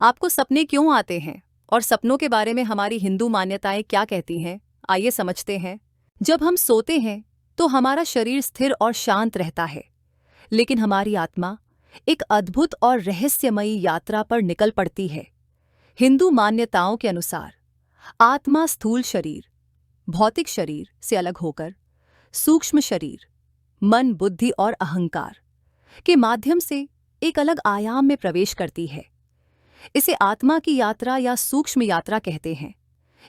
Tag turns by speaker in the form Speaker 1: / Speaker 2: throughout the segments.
Speaker 1: आपको सपने क्यों आते हैं और सपनों के बारे में हमारी हिंदू मान्यताएं क्या कहती हैं? आइए समझते हैं। जब हम सोते हैं तो हमारा शरीर स्थिर और शांत रहता है, लेकिन हमारी आत्मा एक अद्भुत और रहस्यमयी यात्रा पर निकल पड़ती है। हिंदू मान्यताओं के अनुसार आत्मा स्थूल शरीर, भौतिक शरीर से अलग होकर सूक्ष्म शरीर, मन, बुद्धि और अहंकार के माध्यम से एक अलग आयाम में प्रवेश करती है। इसे आत्मा की यात्रा या सूक्ष्म यात्रा कहते हैं।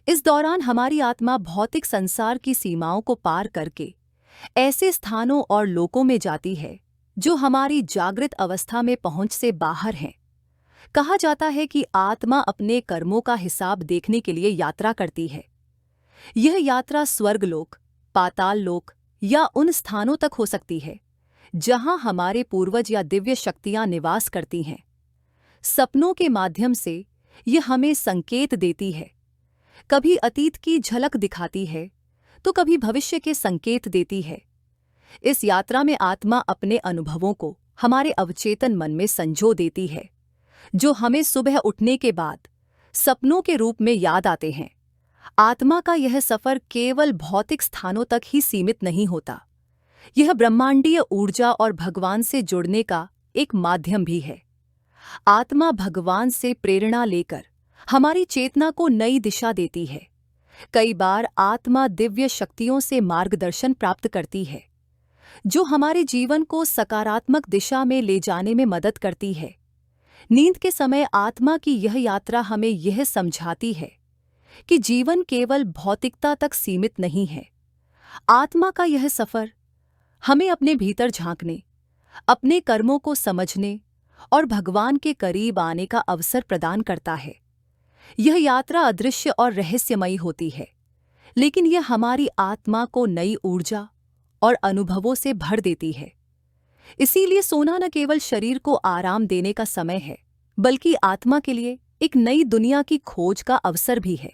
Speaker 1: इस दौरान हमारी आत्मा भौतिक संसार की सीमाओं को पार करके ऐसे स्थानों और लोकों में जाती है जो हमारी जागृत अवस्था में पहुंच से बाहर हैं। कहा जाता है कि आत्मा अपने कर्मों का हिसाब देखने के लिए यात्रा करती है। यह यात्रा स्वर्गलोक, पाताल लोक या उन स्थानों तक हो सकती है जहां हमारे पूर्वज या दिव्य शक्तियां निवास करती हैं। सपनों के माध्यम से यह हमें संकेत देती है, कभी अतीत की झलक दिखाती है तो कभी भविष्य के संकेत देती है। इस यात्रा में आत्मा अपने अनुभवों को हमारे अवचेतन मन में संजो देती है, जो हमें सुबह उठने के बाद सपनों के रूप में याद आते हैं। आत्मा का यह सफर केवल भौतिक स्थानों तक ही सीमित नहीं होता, यह ब्रह्मांडीय ऊर्जा और भगवान से जुड़ने का एक माध्यम भी है। आत्मा भगवान से प्रेरणा लेकर हमारी चेतना को नई दिशा देती है। कई बार आत्मा दिव्य शक्तियों से मार्गदर्शन प्राप्त करती है, जो हमारे जीवन को सकारात्मक दिशा में ले जाने में मदद करती है। नींद के समय आत्मा की यह यात्रा हमें यह समझाती है कि जीवन केवल भौतिकता तक सीमित नहीं है। आत्मा का यह सफर हमें अपने भीतर झांकने, अपने कर्मों को समझने और भगवान के करीब आने का अवसर प्रदान करता है। यह यात्रा अदृश्य और रहस्यमयी होती है, लेकिन यह हमारी आत्मा को नई ऊर्जा और अनुभवों से भर देती है। इसीलिए सोना न केवल शरीर को आराम देने का समय है, बल्कि आत्मा के लिए एक नई दुनिया की खोज का अवसर भी है।